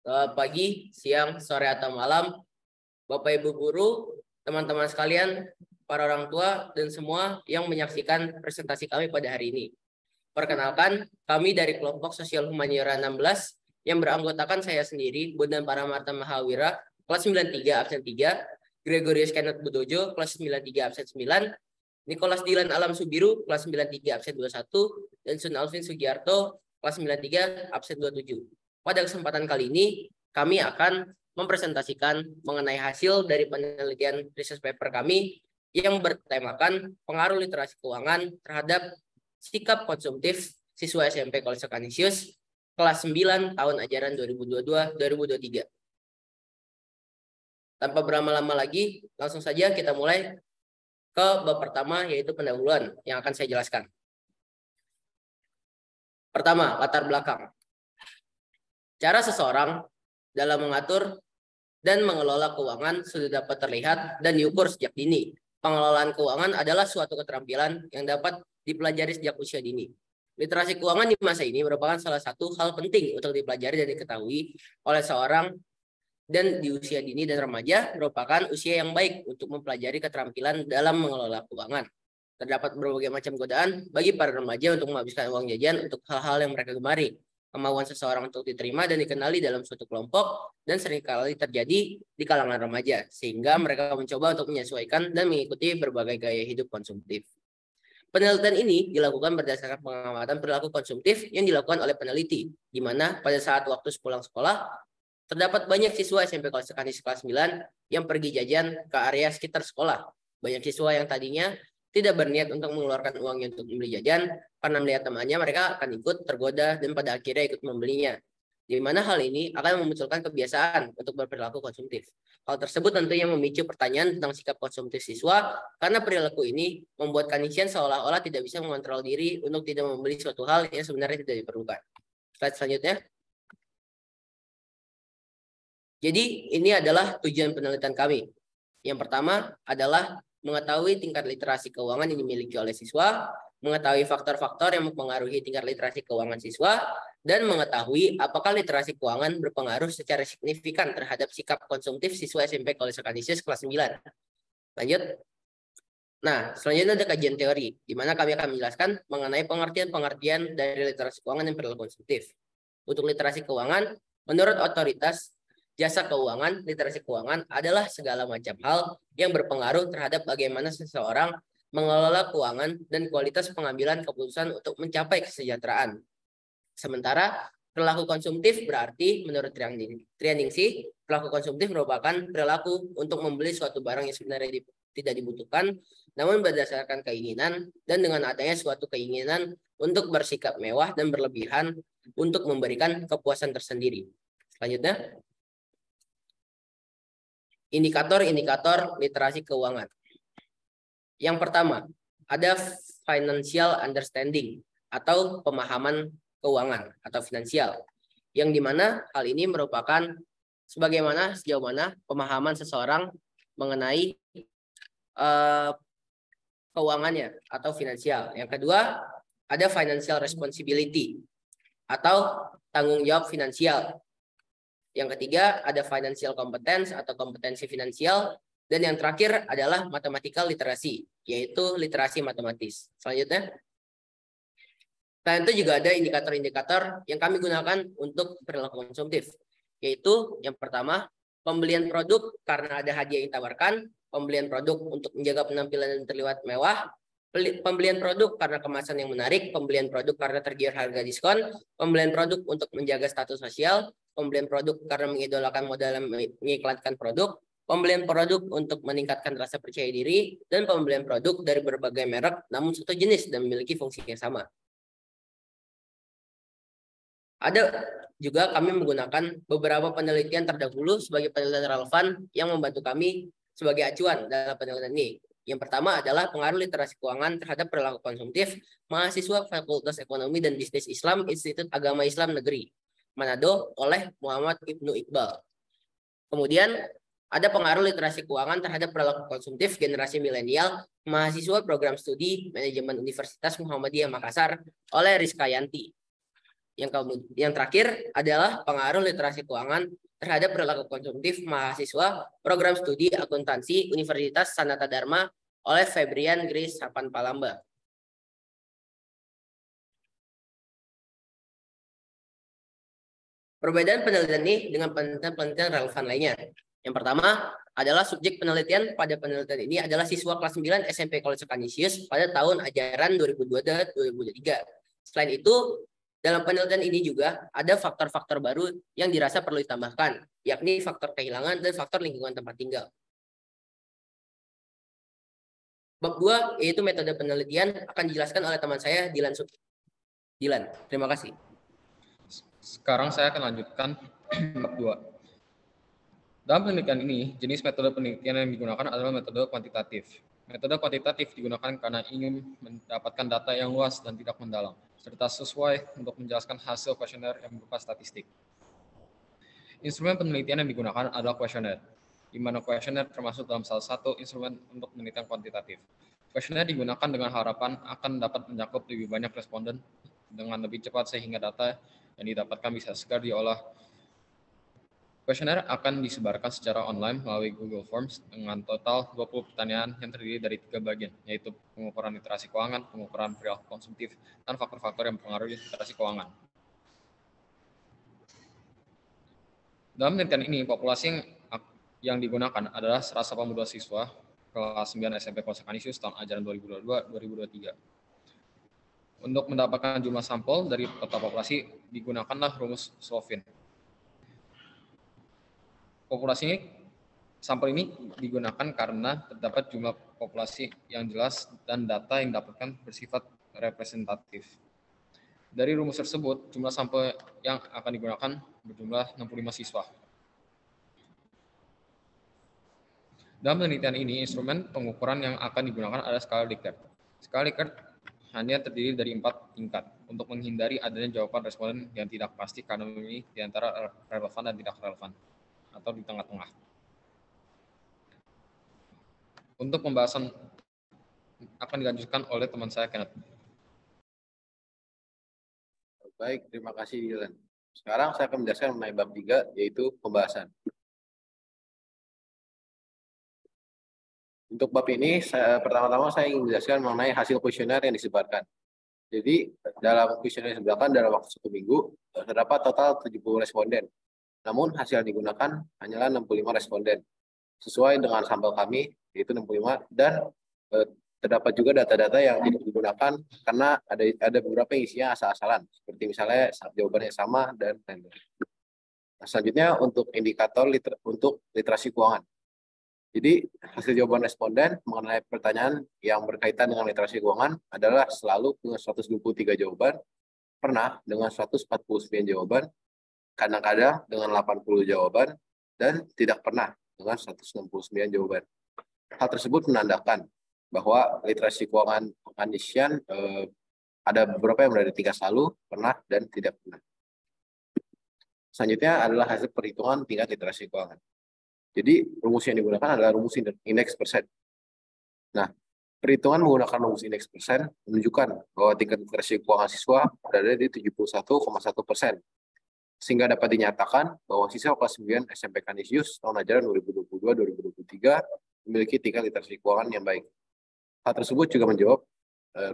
Selamat pagi, siang, sore, atau malam, Bapak Ibu guru, teman-teman sekalian, para orang tua, dan semua yang menyaksikan presentasi kami pada hari ini. Perkenalkan, kami dari kelompok Sosial Humaniora 16 yang beranggotakan saya sendiri, Bondan Paramarta Mahawira, kelas 93 absen 3, Gregorius Kenneth Budojo, kelas 93 absen 9, Nicholas Dilan Alam Subiru, kelas 93 absen 21, dan Sun Alvin Sugiarto, kelas 93 absen 27. Pada kesempatan kali ini, kami akan mempresentasikan mengenai hasil dari penelitian research paper kami yang bertemakan pengaruh literasi keuangan terhadap sikap konsumtif siswa SMP Kolese Canisius kelas 9 tahun ajaran 2022-2023. Tanpa berlama-lama lagi, langsung saja kita mulai ke bab pertama, yaitu pendahuluan yang akan saya jelaskan. Pertama, latar belakang. Cara seseorang dalam mengatur dan mengelola keuangan sudah dapat terlihat dan diukur sejak dini. Pengelolaan keuangan adalah suatu keterampilan yang dapat dipelajari sejak usia dini. Literasi keuangan di masa ini merupakan salah satu hal penting untuk dipelajari dan diketahui oleh seorang, dan di usia dini dan remaja merupakan usia yang baik untuk mempelajari keterampilan dalam mengelola keuangan. Terdapat berbagai macam godaan bagi para remaja untuk menghabiskan uang jajan untuk hal-hal yang mereka gemari. Kemauan seseorang untuk diterima dan dikenali dalam suatu kelompok dan seringkali terjadi di kalangan remaja, sehingga mereka mencoba untuk menyesuaikan dan mengikuti berbagai gaya hidup konsumtif. Penelitian ini dilakukan berdasarkan pengamatan perilaku konsumtif yang dilakukan oleh peneliti, di mana pada saat waktu sepulang sekolah, terdapat banyak siswa SMP Kolese Canisius kelas 9 yang pergi jajan ke area sekitar sekolah. Banyak siswa yang tadinya tidak berniat untuk mengeluarkan uangnya untuk membeli jajan, karena melihat temannya mereka akan ikut tergoda dan pada akhirnya ikut membelinya. Di mana hal ini akan memunculkan kebiasaan untuk berperilaku konsumtif. Hal tersebut tentunya memicu pertanyaan tentang sikap konsumtif siswa, karena perilaku ini membuat Canisius seolah-olah tidak bisa mengontrol diri untuk tidak membeli suatu hal yang sebenarnya tidak diperlukan. Slide selanjutnya. Jadi ini adalah tujuan penelitian kami. Yang pertama adalah mengetahui tingkat literasi keuangan yang dimiliki oleh siswa, mengetahui faktor-faktor yang mempengaruhi tingkat literasi keuangan siswa, dan mengetahui apakah literasi keuangan berpengaruh secara signifikan terhadap sikap konsumtif siswa SMP Kolese Canisius kelas 9. Lanjut. Nah, selanjutnya ada kajian teori, di mana kami akan menjelaskan mengenai pengertian-pengertian dari literasi keuangan dan perilaku konsumtif. Untuk literasi keuangan, menurut otoritas jasa keuangan, literasi keuangan adalah segala macam hal yang berpengaruh terhadap bagaimana seseorang mengelola keuangan dan kualitas pengambilan keputusan untuk mencapai kesejahteraan. Sementara perilaku konsumtif berarti menurut Trianingsih, perilaku konsumtif merupakan perilaku untuk membeli suatu barang yang sebenarnya tidak dibutuhkan, namun berdasarkan keinginan dan dengan adanya suatu keinginan untuk bersikap mewah dan berlebihan untuk memberikan kepuasan tersendiri. Selanjutnya. Indikator-indikator literasi keuangan. Yang pertama, ada financial understanding atau pemahaman keuangan atau finansial. Yang dimana hal ini merupakan sejauh mana pemahaman seseorang mengenai keuangannya atau finansial. Yang kedua, ada financial responsibility atau tanggung jawab finansial. Yang ketiga, ada financial competence atau kompetensi finansial. Dan yang terakhir adalah mathematical literacy, yaitu literasi matematis. Selanjutnya. Selain itu juga ada indikator-indikator yang kami gunakan untuk perilaku konsumtif. Yaitu yang pertama, pembelian produk karena ada hadiah yang ditawarkan, pembelian produk untuk menjaga penampilan dan terlihat mewah, pembelian produk karena kemasan yang menarik, pembelian produk karena tergiur harga diskon, pembelian produk untuk menjaga status sosial, pembelian produk karena mengidolakan modal yang mengiklankan produk, pembelian produk untuk meningkatkan rasa percaya diri, dan pembelian produk dari berbagai merek namun satu jenis dan memiliki fungsi yang sama. Ada juga kami menggunakan beberapa penelitian terdahulu sebagai penelitian relevan yang membantu kami sebagai acuan dalam penelitian ini. Yang pertama adalah pengaruh literasi keuangan terhadap perilaku konsumtif mahasiswa Fakultas Ekonomi dan Bisnis Islam Institut Agama Islam Negeri Manado oleh Muhammad Ibnu Iqbal. Kemudian ada pengaruh literasi keuangan terhadap perilaku konsumtif generasi milenial mahasiswa program studi manajemen Universitas Muhammadiyah Makassar oleh Rizka Yanti. Yang terakhir adalah pengaruh literasi keuangan terhadap perilaku konsumtif mahasiswa program studi akuntansi Universitas Sanata Dharma oleh Febrian Grace Sapan Palamba. Perbedaan penelitian ini dengan penelitian relevan lainnya. Yang pertama adalah subjek penelitian pada penelitian ini adalah siswa kelas 9 SMP College Canisius pada tahun ajaran 2022-2023. Selain itu, dalam penelitian ini juga ada faktor-faktor baru yang dirasa perlu ditambahkan, yakni faktor kehilangan dan faktor lingkungan tempat tinggal. Bab 2, yaitu metode penelitian, akan dijelaskan oleh teman saya, Dilan. Terima kasih. Sekarang saya akan lanjutkan bab 2. Dalam penelitian ini, jenis metode penelitian yang digunakan adalah metode kuantitatif. Metode kuantitatif digunakan karena ingin mendapatkan data yang luas dan tidak mendalam, serta sesuai untuk menjelaskan hasil kuesioner yang berupa statistik. Instrumen penelitian yang digunakan adalah kuesioner, di mana kuesioner termasuk dalam salah satu instrumen untuk penelitian kuantitatif. Kuesioner digunakan dengan harapan akan dapat mencakup lebih banyak responden dengan lebih cepat sehingga data yang didapatkan bisa segera diolah. Kuesioner akan disebarkan secara online melalui Google Forms dengan total 20 pertanyaan yang terdiri dari 3 bagian, yaitu pengukuran literasi keuangan, pengukuran perilaku konsumtif, dan faktor-faktor yang mempengaruhi literasi keuangan. Dalam penelitian ini, populasi yang digunakan adalah 182 siswa kelas 9 SMP College Canisius tahun ajaran 2022-2023. Untuk mendapatkan jumlah sampel dari total populasi, digunakanlah rumus Slovin. Sampel ini digunakan karena terdapat jumlah populasi yang jelas dan data yang didapatkan bersifat representatif. Dari rumus tersebut, jumlah sampel yang akan digunakan berjumlah 65 siswa. Dalam penelitian ini, instrumen pengukuran yang akan digunakan adalah skala Likert. Skala Likert hanya terdiri dari 4 tingkat untuk menghindari adanya jawaban responden yang tidak pasti karena memilih di antara relevan dan tidak relevan atau di tengah-tengah. Untuk pembahasan akan dilanjutkan oleh teman saya Kenneth. Baik, terima kasih Dylan. Sekarang saya akan menjelaskan mengenai bab 3 yaitu pembahasan. Untuk bab ini, pertama-tama saya ingin menjelaskan mengenai hasil kuesioner yang disebarkan. Jadi, dalam kuesioner yang disebarkan dalam waktu 1 minggu, terdapat total 70 responden. Namun, hasil yang digunakan hanyalah 65 responden. Sesuai dengan sampel kami, yaitu 65, dan terdapat juga data-data yang tidak digunakan karena ada beberapa yang isinya asal-asalan. Seperti misalnya jawabannya sama dan lain-lain. Nah, selanjutnya, untuk indikator untuk literasi keuangan. Jadi, hasil jawaban responden mengenai pertanyaan yang berkaitan dengan literasi keuangan adalah selalu dengan 123 jawaban, pernah dengan 149 jawaban, kadang-kadang dengan 80 jawaban, dan tidak pernah dengan 169 jawaban. Hal tersebut menandakan bahwa literasi keuangan Canisian ada beberapa yang berada di tingkat selalu, pernah, dan tidak pernah. Selanjutnya adalah hasil perhitungan tingkat literasi keuangan. Jadi, rumus yang digunakan adalah rumus indeks persen. Nah, perhitungan menggunakan rumus indeks persen menunjukkan bahwa tingkat literasi keuangan siswa berada di 71,1%. Sehingga dapat dinyatakan bahwa siswa kelas 9 SMP Canisius tahun ajaran 2022-2023 memiliki tingkat literasi keuangan yang baik. Hal tersebut juga menjawab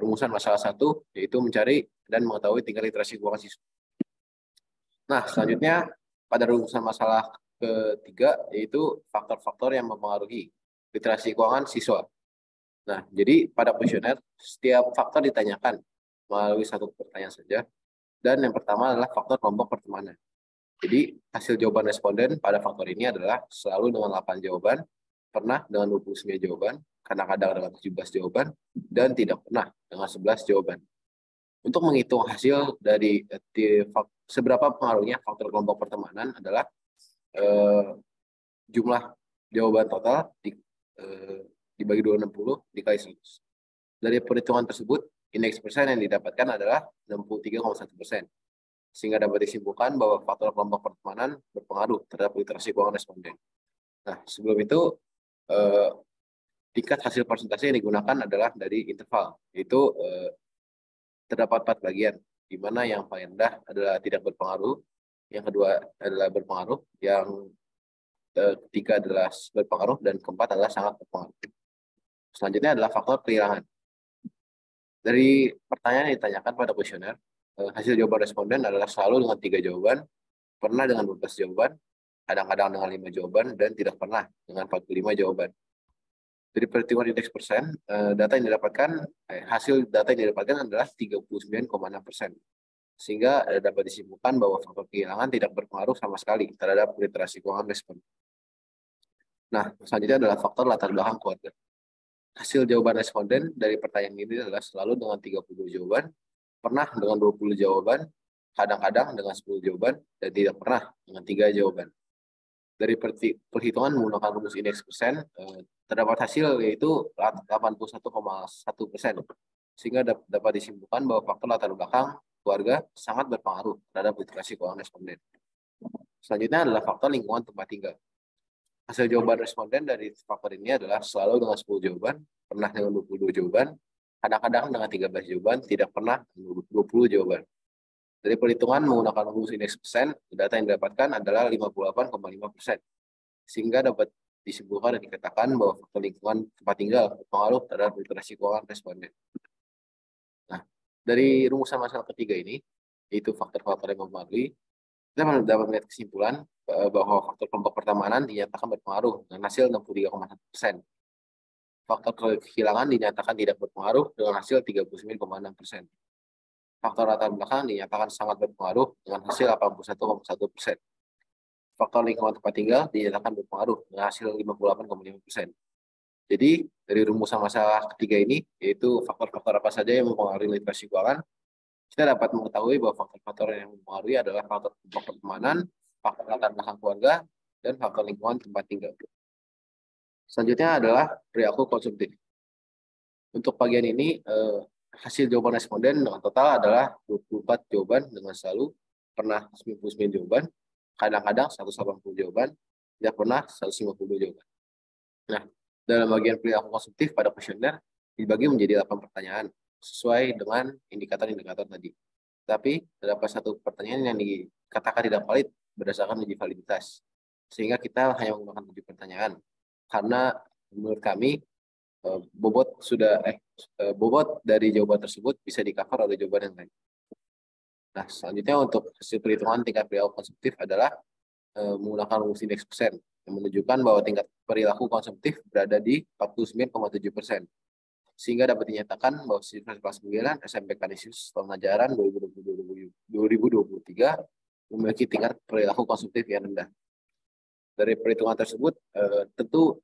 rumusan masalah 1, yaitu mencari dan mengetahui tingkat literasi keuangan siswa. Nah, selanjutnya pada rumusan masalah ketiga, yaitu faktor-faktor yang mempengaruhi literasi keuangan siswa. Nah, jadi pada kuesioner, setiap faktor ditanyakan melalui satu pertanyaan saja. Dan yang pertama adalah faktor kelompok pertemanan. Jadi, hasil jawaban responden pada faktor ini adalah selalu dengan 8 jawaban, pernah dengan 29 jawaban, kadang-kadang dengan 17 jawaban, dan tidak pernah dengan 11 jawaban. Untuk menghitung hasil dari seberapa pengaruhnya faktor kelompok pertemanan adalah jumlah jawaban total dibagi 260 dikali 100. Dari perhitungan tersebut, indeks persen yang didapatkan adalah 63,1%. Sehingga dapat disimpulkan bahwa faktor kelompok pertemanan berpengaruh terhadap literasi keuangan responden. Nah, sebelum itu, tingkat hasil persentase yang digunakan adalah dari interval, yaitu terdapat 4 bagian. di mana yang paling rendah adalah tidak berpengaruh, yang kedua adalah berpengaruh, yang ketiga adalah berpengaruh, dan keempat adalah sangat berpengaruh. Selanjutnya adalah faktor kehilangan. Dari pertanyaan yang ditanyakan pada kuesioner, hasil jawaban responden adalah selalu dengan 3 jawaban, pernah dengan 12 jawaban, kadang-kadang dengan 5 jawaban, dan tidak pernah dengan 45 jawaban. Dari perhitungan indeks persen, hasil data yang didapatkan adalah 39,6%. Sehingga dapat disimpulkan bahwa faktor kehilangan tidak berpengaruh sama sekali terhadap literasi keuangan responden. Nah, selanjutnya adalah faktor latar belakang keluarga. Hasil jawaban responden dari pertanyaan ini adalah selalu dengan 30 jawaban, pernah dengan 20 jawaban, kadang-kadang dengan 10 jawaban, dan tidak pernah dengan 3 jawaban. Dari perhitungan menggunakan rumus indeks persen, terdapat hasil yaitu 81,1%. Sehingga dapat disimpulkan bahwa faktor latar belakang keluarga sangat berpengaruh terhadap literasi keuangan responden. Selanjutnya adalah faktor lingkungan tempat tinggal. Hasil jawaban responden dari faktor ini adalah selalu dengan 10 jawaban, pernah dengan 22 jawaban, kadang-kadang dengan 13 jawaban, tidak pernah dengan 20 jawaban. Dari perhitungan menggunakan rumus indeks persen, data yang didapatkan adalah 58,5%. Sehingga dapat disimpulkan dan dikatakan bahwa faktor lingkungan tempat tinggal berpengaruh terhadap literasi keuangan responden. Nah, dari rumusan masalah ketiga ini, yaitu faktor-faktor yang mempengaruhi, kita dapat melihat kesimpulan bahwa faktor kelompok pertemanan dinyatakan berpengaruh dengan hasil 63,1%. Faktor kehilangan dinyatakan tidak berpengaruh dengan hasil 39,6%. Faktor latar belakang dinyatakan sangat berpengaruh dengan hasil 81,1%. Faktor lingkungan tempat tinggal dinyatakan berpengaruh dengan hasil 58,5%. Jadi, dari rumusan masalah ketiga ini, yaitu faktor-faktor apa saja yang mempengaruhi literasi keuangan, kita dapat mengetahui bahwa faktor-faktor yang mempengaruhi adalah faktor kelompok pertemanan, faktor latar belakang keluarga, dan faktor lingkungan tempat tinggal. Selanjutnya adalah perilaku konsumtif. Untuk bagian ini, hasil jawaban responden dengan total adalah 24 jawaban dengan selalu pernah 99 jawaban, kadang-kadang 180 jawaban, tidak pernah 150 jawaban. Nah, dalam bagian perilaku konsumtif pada kuesioner dibagi menjadi 8 pertanyaan sesuai dengan indikator-indikator tadi. Tapi terdapat satu pertanyaan yang dikatakan tidak valid berdasarkan uji validitas. Sehingga kita hanya menggunakan 7 pertanyaan. Karena menurut kami bobot dari jawaban tersebut bisa di-cover oleh jawaban yang lain. Nah, selanjutnya untuk hasil perhitungan tingkat perilaku konsumtif adalah menggunakan rumus indeks persen yang menunjukkan bahwa tingkat perilaku konsumtif berada di 49,7%. Sehingga dapat dinyatakan bahwa siswa kelas 9 SMP Kanisius tahun ajaran 2022-2023 memiliki tingkat perilaku konsumtif yang rendah. Dari perhitungan tersebut tentu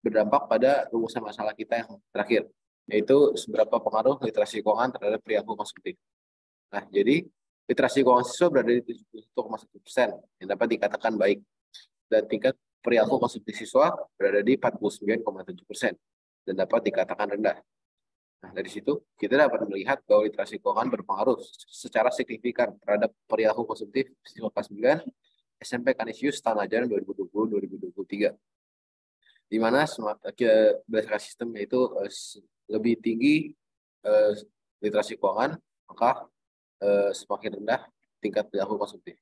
berdampak pada rumusan masalah kita yang terakhir, yaitu seberapa pengaruh literasi keuangan terhadap perilaku konsumtif. Nah, jadi literasi keuangan siswa berada di 71,1% yang dapat dikatakan baik, dan tingkat perilaku konsumtif siswa berada di 49,7% dan dapat dikatakan rendah. Nah, dari situ kita dapat melihat bahwa literasi keuangan berpengaruh secara signifikan terhadap perilaku konsumtif siswa kelas 9 SMP Kanisius tahun ajaran 2020-2023. Di mana berdasarkan sistem yaitu lebih tinggi literasi keuangan, maka semakin rendah tingkat perilaku konsumtif.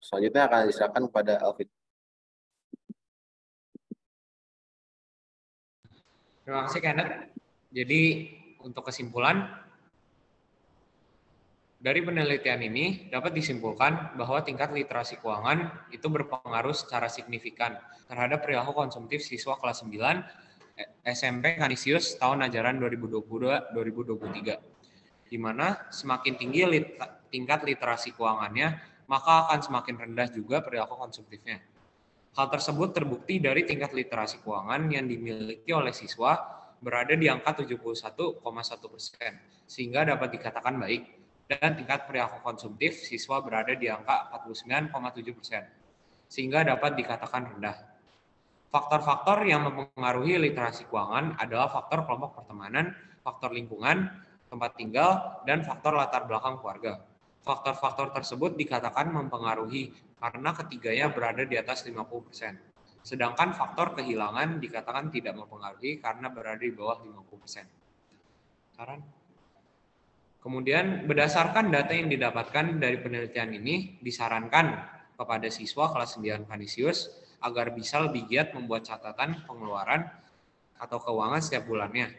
Selanjutnya akan diserahkan kepada Alvin. Terima kasih, Kenneth. Jadi, untuk kesimpulan, dari penelitian ini dapat disimpulkan bahwa tingkat literasi keuangan itu berpengaruh secara signifikan terhadap perilaku konsumtif siswa kelas 9 SMP Kanisius tahun ajaran 2022-2023. Di mana semakin tinggi tingkat literasi keuangannya, maka akan semakin rendah juga perilaku konsumtifnya. Hal tersebut terbukti dari tingkat literasi keuangan yang dimiliki oleh siswa berada di angka 71,1%, sehingga dapat dikatakan baik. Dan tingkat perilaku konsumtif siswa berada di angka 49,7%, sehingga dapat dikatakan rendah. Faktor-faktor yang mempengaruhi literasi keuangan adalah faktor kelompok pertemanan, faktor lingkungan, tempat tinggal, dan faktor latar belakang keluarga. Faktor-faktor tersebut dikatakan mempengaruhi karena ketiganya berada di atas 50%. Sedangkan faktor kehilangan dikatakan tidak mempengaruhi karena berada di bawah 50%. Karan? Kemudian berdasarkan data yang didapatkan dari penelitian ini, disarankan kepada siswa kelas 9 Kanisius agar bisa lebih giat membuat catatan pengeluaran atau keuangan setiap bulannya,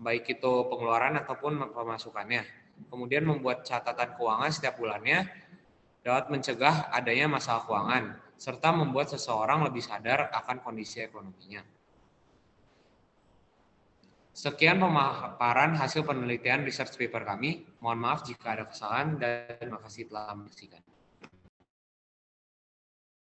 baik itu pengeluaran ataupun pemasukannya. Kemudian membuat catatan keuangan setiap bulannya dapat mencegah adanya masalah keuangan, serta membuat seseorang lebih sadar akan kondisi ekonominya. Sekian pemaparan hasil penelitian research paper kami. Mohon maaf jika ada kesalahan dan terima kasih telah menyaksikan.